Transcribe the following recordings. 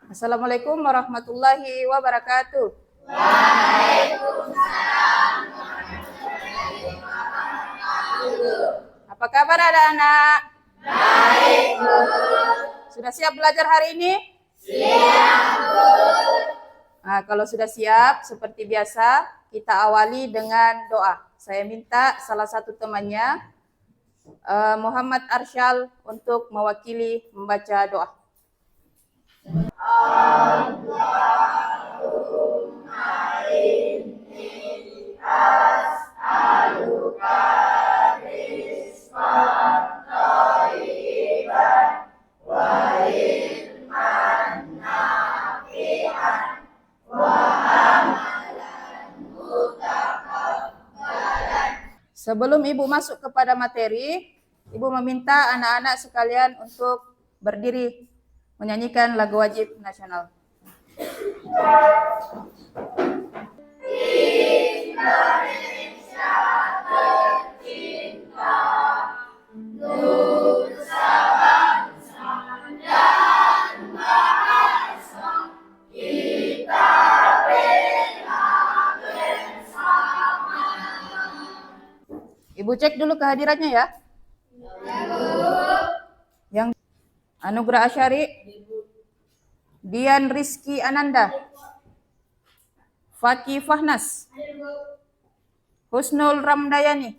Assalamualaikum warahmatullahi wabarakatuh. Apa kabar anak-anak? Baik, Bu. Sudah siap belajar hari ini? Siap, Bu. Nah, kalau sudah siap, seperti biasa, kita awali dengan doa. Saya minta salah satu temannya, Muhammad Arsyal, untuk mewakili membaca doa. Allahumma inni as'aluka rizqan thayyiban wa ilman nafi'an wa amalan mutaqabbalan. Sebelum Ibu masuk kepada materi, Ibu meminta anak-anak sekalian untuk berdiri menyanyikan lagu wajib nasional. Indonesia tercinta, nusa bangsa dan bahasa, kita bela bersama. Ibu cek dulu kehadirannya ya. Yang Anugrah Asyari, Dian Rizky Ananda, Faki Fahnas, Husnul Ramdayani.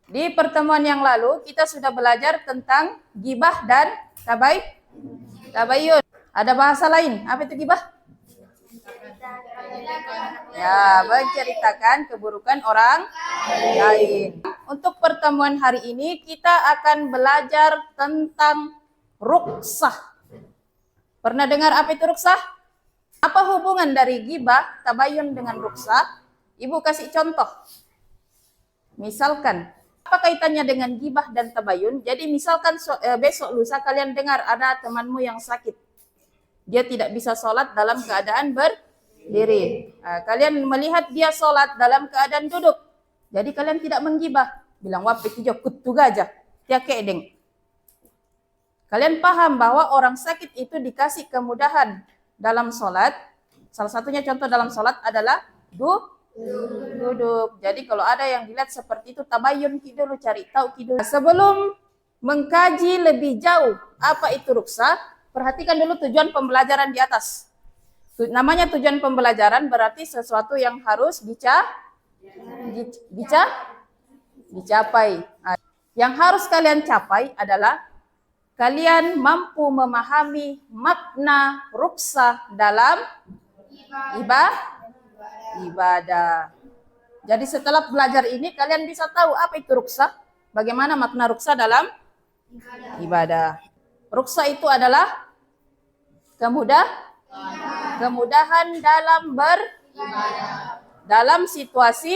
Di pertemuan yang lalu kita sudah belajar tentang gibah dan tabayun. Ada bahasa lain, apa itu gibah? Ya, menceritakan keburukan orang lain. Untuk pertemuan hari ini kita akan belajar tentang ruksah. Pernah dengar apa itu ruksah? Apa hubungan dari gibah, tabayun dengan ruksah? Ibu kasih contoh. Misalkan, apa kaitannya dengan gibah dan tabayun? Jadi misalkan besok lusa kalian dengar ada temanmu yang sakit. Dia tidak bisa sholat dalam keadaan berdiri. Nah, kalian melihat dia sholat dalam keadaan duduk. Jadi kalian tidak menggibah. Bilang, wah petijo kutu gajah. Tiak kedeng. Kalian paham bahwa orang sakit itu dikasih kemudahan dalam sholat. Salah satunya contoh dalam sholat adalah duduk. Jadi kalau ada yang dilihat seperti itu, tabayun dulu, cari tahu dulu. Sebelum mengkaji lebih jauh apa itu ruksah, perhatikan dulu tujuan pembelajaran di atas. Namanya tujuan pembelajaran berarti sesuatu yang harus dicapai. Yang harus kalian capai adalah kalian mampu memahami makna ruksah dalam ibadah. Jadi setelah belajar ini kalian bisa tahu apa itu ruksah, bagaimana makna ruksah dalam ibadah. Ruksah itu adalah kemudahan dalam beribadah. Dalam situasi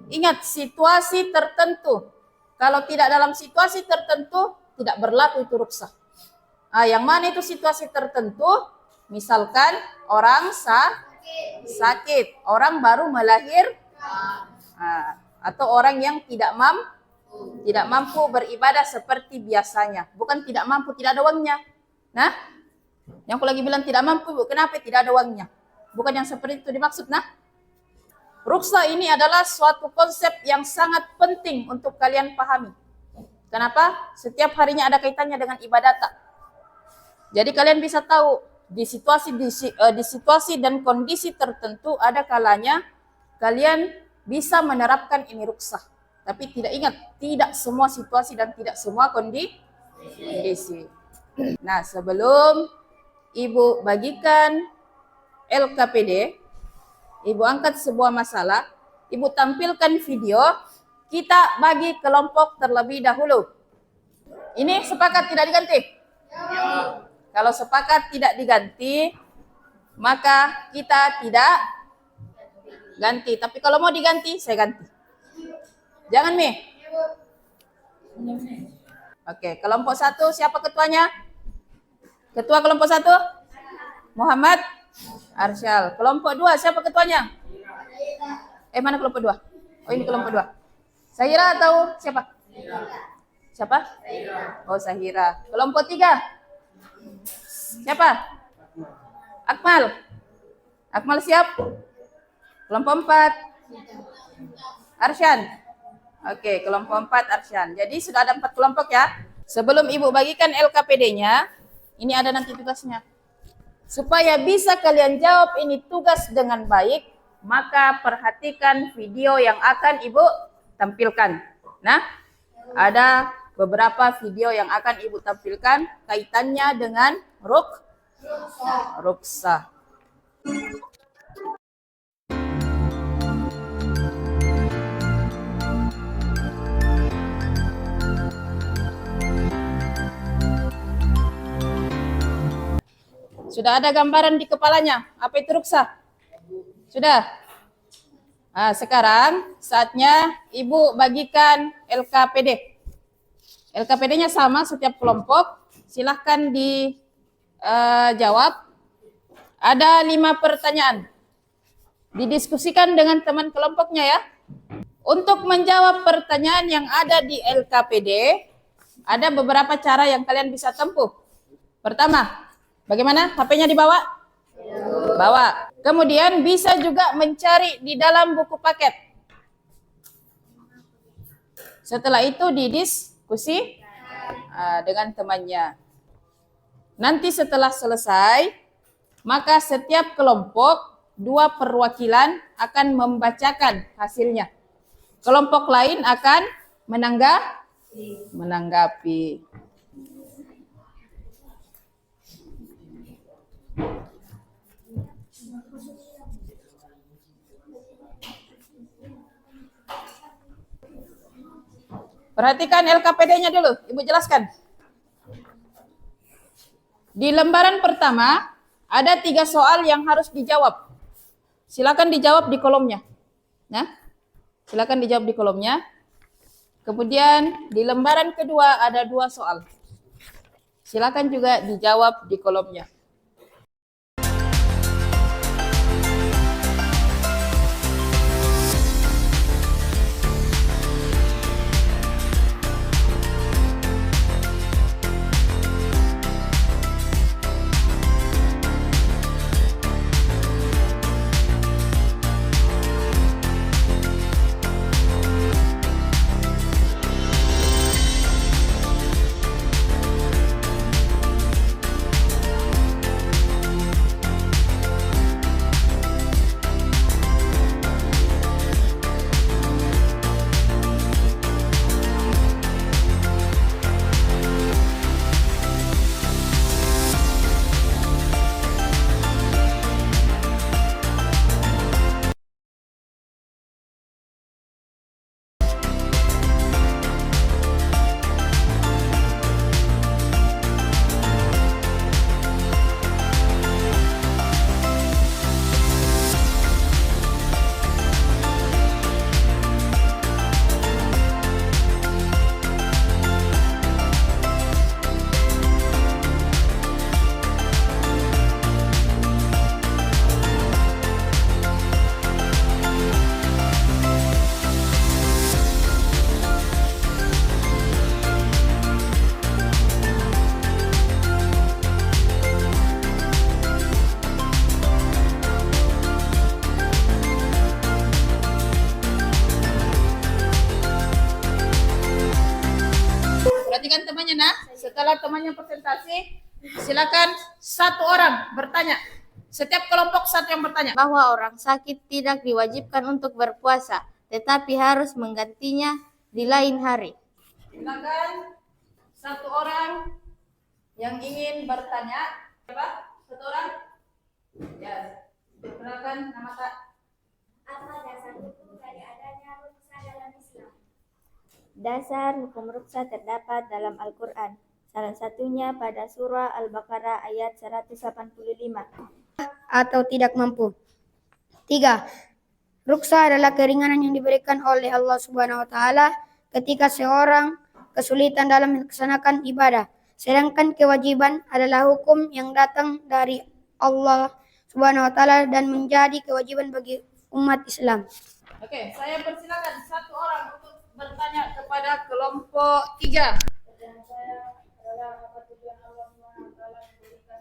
ingat, situasi tertentu. Kalau tidak dalam situasi tertentu, tidak berlaku itu ruksah. Yang mana itu situasi tertentu? Misalkan orang sakit, orang baru melahirkan, atau orang yang tidak mampu beribadah seperti biasanya. Bukan tidak mampu, tidak ada uangnya. Nah, yang aku lagi bilang tidak mampu, kenapa tidak ada uangnya? Bukan yang seperti itu dimaksud. Nah, ruksah ini adalah suatu konsep yang sangat penting untuk kalian pahami. Kenapa? Setiap harinya ada kaitannya dengan ibadat. Jadi kalian bisa tahu di situasi dan kondisi tertentu ada kalanya kalian bisa menerapkan ini ruksah. Tapi ingat, tidak semua situasi dan tidak semua kondisi. Nah, sebelum Ibu bagikan LKPD, Ibu angkat sebuah masalah, Ibu tampilkan video, kita bagi kelompok terlebih dahulu. Ini sepakat tidak diganti? Ya. Kalau sepakat tidak diganti, maka kita tidak ganti. Tapi kalau mau diganti, saya ganti. Jangan, Mi. Oke, kelompok 1 siapa ketuanya? Ketua kelompok 1? Muhammad Arsyal. Kelompok 2 siapa ketuanya? Mana kelompok 2? Oh, ini kelompok 2. Sahira atau siapa? Siapa? Oh, Sahira. Kelompok 3. Siapa? Akmal. Akmal siap? Kelompok 4. Arsyan. Oke, kelompok 4 Arsyan. Jadi sudah ada 4 kelompok ya. Sebelum Ibu bagikan LKPD-nya, ini ada nanti tugasnya. Supaya bisa kalian jawab ini tugas dengan baik, maka perhatikan video yang akan Ibu tampilkan. Nah, ada beberapa video yang akan Ibu tampilkan kaitannya dengan ruksa. Sudah ada gambaran di kepalanya, apa itu ruksa? Sudah? Nah, sekarang saatnya Ibu bagikan LKPD. LKPD-nya sama setiap kelompok, silahkan dijawab. Ada 5 pertanyaan. Didiskusikan dengan teman kelompoknya ya. Untuk menjawab pertanyaan yang ada di LKPD, ada beberapa cara yang kalian bisa tempuh. Pertama, bagaimana? HP-nya dibawa? Bawa. Kemudian bisa juga mencari di dalam buku paket. Setelah itu didiskusi dengan temannya. Nanti setelah selesai, maka setiap kelompok 2 perwakilan akan membacakan hasilnya. Kelompok lain akan menanggapi. Perhatikan LKPD-nya dulu, Ibu jelaskan. Di lembaran pertama, ada 3 soal yang harus dijawab. Silakan dijawab di kolomnya. Nah, silakan dijawab di kolomnya. Kemudian di lembaran kedua ada 2 soal. Silakan juga dijawab di kolomnya. Perhatikan temannya, nah. Setelah temannya presentasi, silakan 1 orang bertanya. Setiap kelompok 1 yang bertanya. Bahwa orang sakit tidak diwajibkan untuk berpuasa, tetapi harus menggantinya di lain hari. Silakan 1 orang yang ingin bertanya. Siapa? 1 orang? Ya. Silakan nama Kak. Apa dasar hukum dari adanya ruksa dalam Islam? Dasar hukum ruksa terdapat dalam Al-Quran. Salah satunya pada surah Al-Baqarah ayat 185. Atau tidak mampu. 3. Ruksa adalah keringanan yang diberikan oleh Allah Subhanahu wa taala ketika seorang kesulitan dalam melaksanakan ibadah. Sedangkan kewajiban adalah hukum yang datang dari Allah Subhanahu wa taala dan menjadi kewajiban bagi umat Islam. Oke, saya persilakan 1 orang untuk bertanya kepada kelompok 3. Pertanyaan saya adalah apa tujuan Allah Subhanahu wa taala memberikan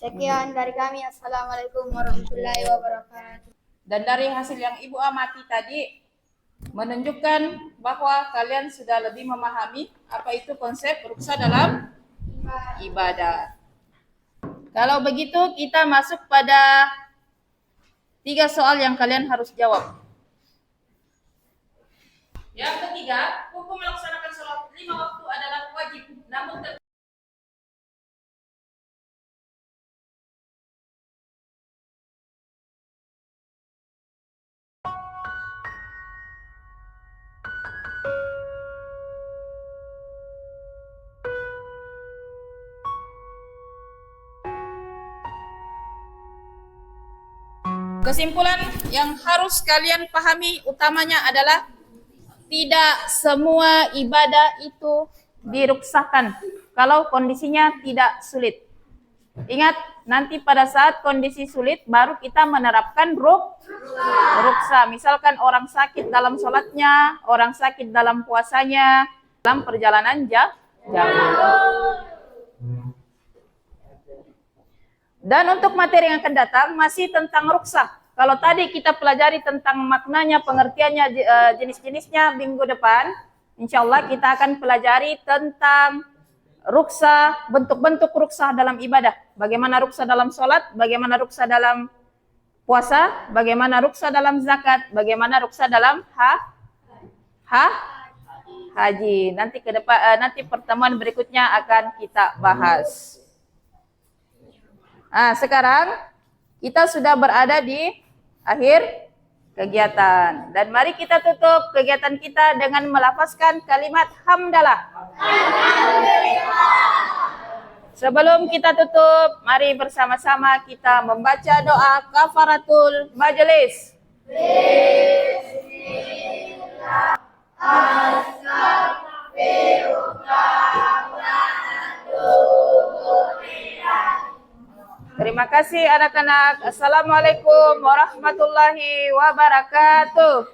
Sekian dari kami. Assalamualaikum warahmatullahi wabarakatuh. Dan dari hasil yang Ibu amati tadi menunjukkan bahwa kalian sudah lebih memahami apa itu konsep ruksa dalam ibadah. Kalau begitu kita masuk pada 3 soal yang kalian harus jawab. Yang ketiga, hukum melaksanakan sholat 5 waktu adalah wajib, namun kesimpulan yang harus kalian pahami utamanya adalah tidak semua ibadah itu diruksahkan kalau kondisinya tidak sulit. Ingat, nanti pada saat kondisi sulit baru kita menerapkan ruksa. Misalkan orang sakit dalam sholatnya, orang sakit dalam puasanya, dalam perjalanan jauh. Dan untuk materi yang akan datang masih tentang ruksah. Kalau tadi kita pelajari tentang maknanya, pengertiannya, jenis-jenisnya minggu depan, insya Allah kita akan pelajari tentang ruksah, bentuk-bentuk ruksah dalam ibadah. Bagaimana ruksah dalam sholat, bagaimana ruksah dalam puasa, bagaimana ruksah dalam zakat, bagaimana ruksah dalam haji. Nanti ke depan, nanti pertemuan berikutnya akan kita bahas. Nah, sekarang kita sudah berada di akhir kegiatan. Dan mari kita tutup kegiatan kita dengan melafazkan kalimat hamdalah. Sebelum kita tutup, mari bersama-sama kita membaca doa kafaratul majelis. Terima kasih anak-anak. Assalamualaikum warahmatullahi wabarakatuh.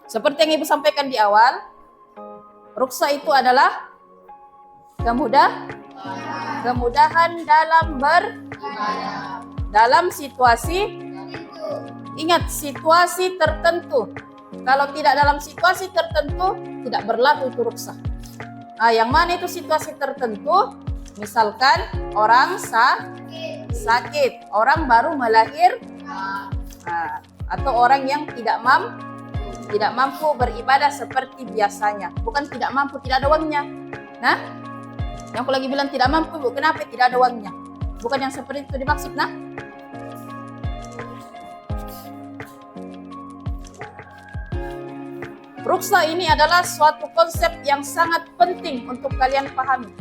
Seperti yang Ibu sampaikan di awal, ruksah itu adalah kemudahan dalam dalam situasi, ingat situasi tertentu. Kalau tidak dalam situasi tertentu, tidak berlaku itu ruksah. Nah, yang mana itu situasi tertentu? Misalkan orang sakit, orang baru melahirkan, atau orang yang tidak mampu beribadah seperti biasanya. Bukan tidak mampu, tidak ada uangnya. Nah, yang aku lagi bilang tidak mampu, Bu, kenapa tidak ada uangnya? Bukan yang seperti itu dimaksud, nah. Ruksa ini adalah suatu konsep yang sangat penting untuk kalian pahami.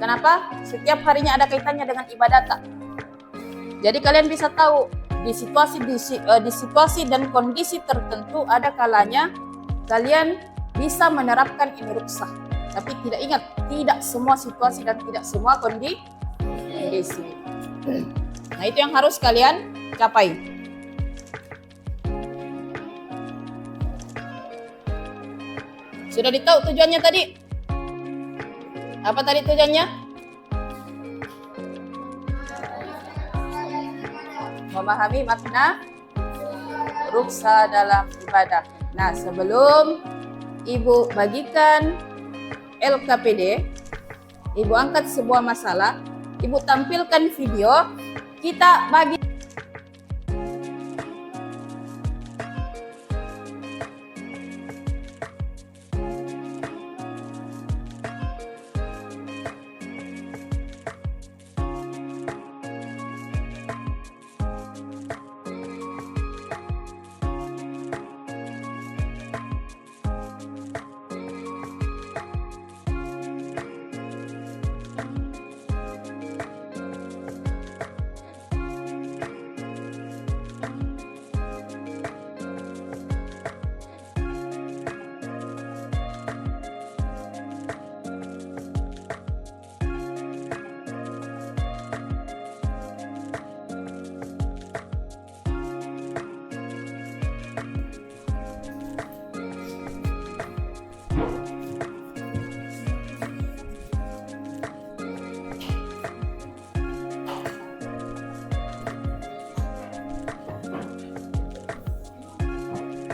Kenapa? Setiap harinya ada kaitannya dengan ibadah tak. Jadi kalian bisa tahu di situasi dan kondisi tertentu ada kalanya kalian bisa menerapkan ini ruksa. Tapi ingat, tidak semua situasi dan tidak semua kondisi. Nah, itu yang harus kalian capai. Sudah ditahu tujuannya tadi? Apa tadi tujuannya? Memahami makna ruksa dalam ibadah. Nah, sebelum Ibu bagikan LKPD, Ibu angkat sebuah masalah, Ibu tampilkan video, kita bagi.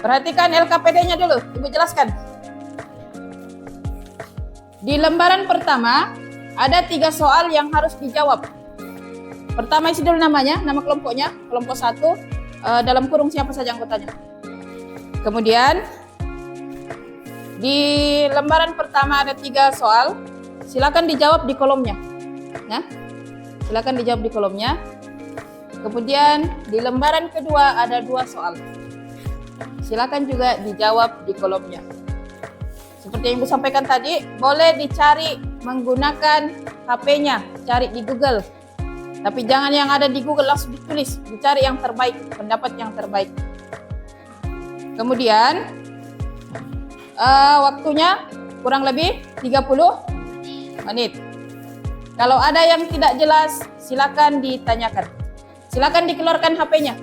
Perhatikan LKPD-nya dulu, Ibu jelaskan. Di lembaran pertama, ada 3 soal yang harus dijawab. Pertama isi dulu namanya, nama kelompoknya, kelompok 1, dalam kurung siapa saja anggotanya. Kemudian, di lembaran pertama ada 3 soal, silakan dijawab di kolomnya. Nah, silakan dijawab di kolomnya. Kemudian, di lembaran kedua ada 2 soal. Silakan juga dijawab di kolomnya. Seperti yang Ibu sampaikan tadi, boleh dicari menggunakan HP-nya, cari di Google. Tapi jangan yang ada di Google langsung ditulis, dicari yang terbaik, pendapat yang terbaik. Kemudian, waktunya kurang lebih 30 menit. Kalau ada yang tidak jelas, silakan ditanyakan. Silakan dikeluarkan HP-nya.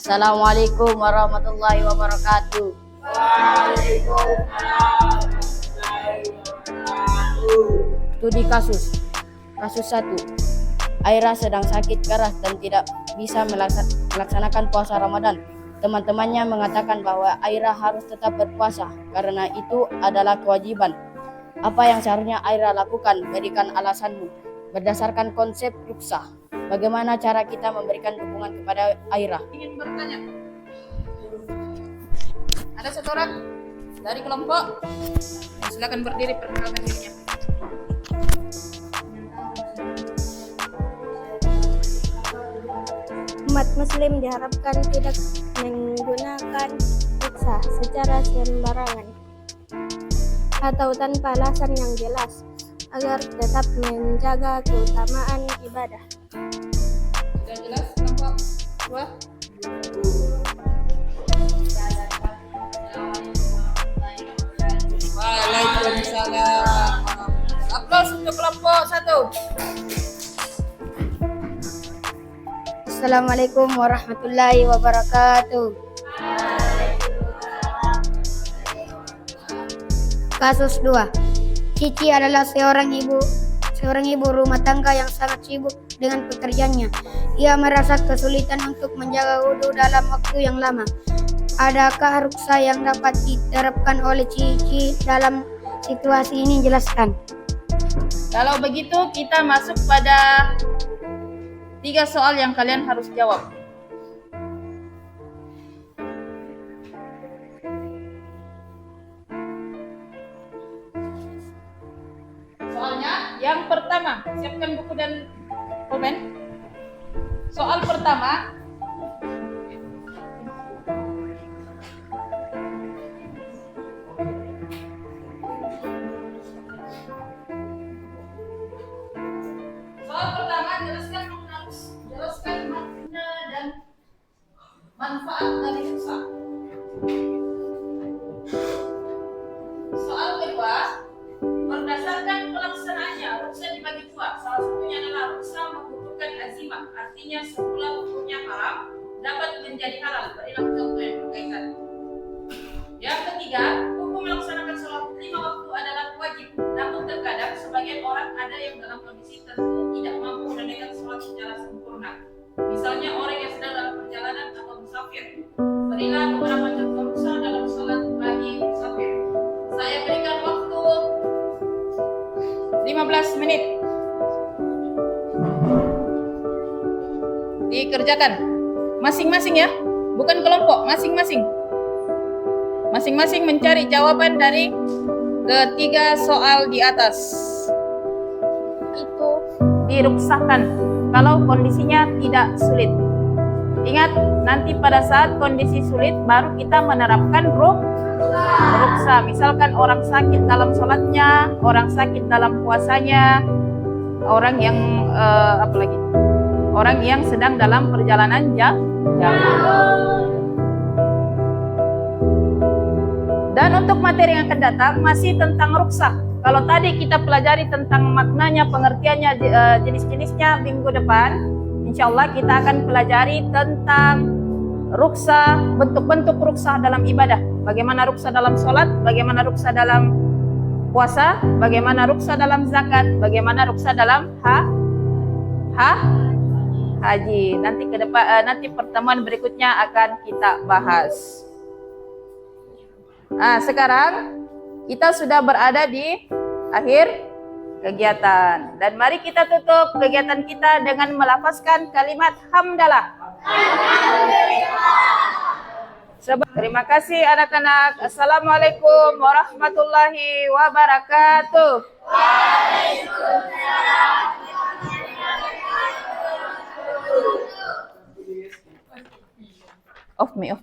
Assalamualaikum warahmatullahi wabarakatuh. Studi kasus 1. Aira sedang sakit keras dan tidak bisa melaksanakan puasa Ramadan. Teman-temannya mengatakan bahwa Aira harus tetap berpuasa karena itu adalah kewajiban. Apa yang seharusnya Aira lakukan? Berikan alasanmu. Berdasarkan konsep ruksa, bagaimana cara kita memberikan dukungan kepada Aira? Ingin bertanya? Ada satu orang Dari kelompok, silakan berdiri perkenalkan dirinya. Umat Muslim diharapkan tidak menggunakan ruksa secara sembarangan atau tanpa alasan yang jelas agar tetap menjaga keutamaan ibadah. Sudah jelas kelompok 2? Waalaikumsalam. Aplaus untuk kelompok 1. Assalamualaikum warahmatullahi wabarakatuh. Kasus 2. Cici adalah seorang ibu rumah tangga yang sangat sibuk dengan pekerjaannya. Ia merasa kesulitan untuk menjaga wudhu dalam waktu yang lama. Adakah ruksa yang dapat diterapkan oleh Cici dalam situasi ini? Jelaskan. Kalau begitu kita masuk pada 3 soal yang kalian harus jawab. Soalnya yang pertama, siapkan buku dan pulpen. Soal pertama, jelaskan makna dan manfaat dari ruksa. Soal kedua, berdasarkan pelaksanaannya, ruksa dibagi 2. Salah satunya adalah ruksa menggugurkan azimah, artinya semula hukumnya haram dapat menjadi halal. Berilah contoh yang berkaitan. Yang ketiga, hukum melaksanakan sholat 5 waktu adalah wajib. Namun terkadang sebagian orang ada yang dalam kondisi tertentu tidak mampu menunaikan sholat secara sempurna. Misalnya orang yang sedang dalam perjalanan atau musafir. Berilah beberapa contoh ruksa dalam sholat bagi musafir. Saya berikan waktu 15 menit. Dikerjakan masing-masing ya, bukan kelompok, masing-masing. Masing-masing mencari jawaban dari ketiga soal di atas. Itu diruksakan kalau kondisinya tidak sulit. Ingat, nanti pada saat kondisi sulit baru kita menerapkan ruksa. Misalkan orang sakit dalam sholatnya, orang sakit dalam puasanya, orang yang orang yang sedang dalam perjalanan jauh. Dan untuk materi yang akan datang masih tentang ruksa. Kalau tadi kita pelajari tentang maknanya, pengertiannya, jenis-jenisnya, minggu depan insya Allah kita akan pelajari tentang ruksa, bentuk-bentuk ruksa dalam ibadah. Bagaimana ruksa dalam sholat, bagaimana ruksa dalam puasa, bagaimana ruksa dalam zakat, bagaimana ruksa dalam haji. Nanti pertemuan berikutnya akan kita bahas. Nah, sekarang kita sudah berada di akhir kegiatan. Dan mari kita tutup kegiatan kita dengan melafazkan kalimat hamdalah. Terima kasih anak-anak. Assalamualaikum warahmatullahi wabarakatuh. Off me.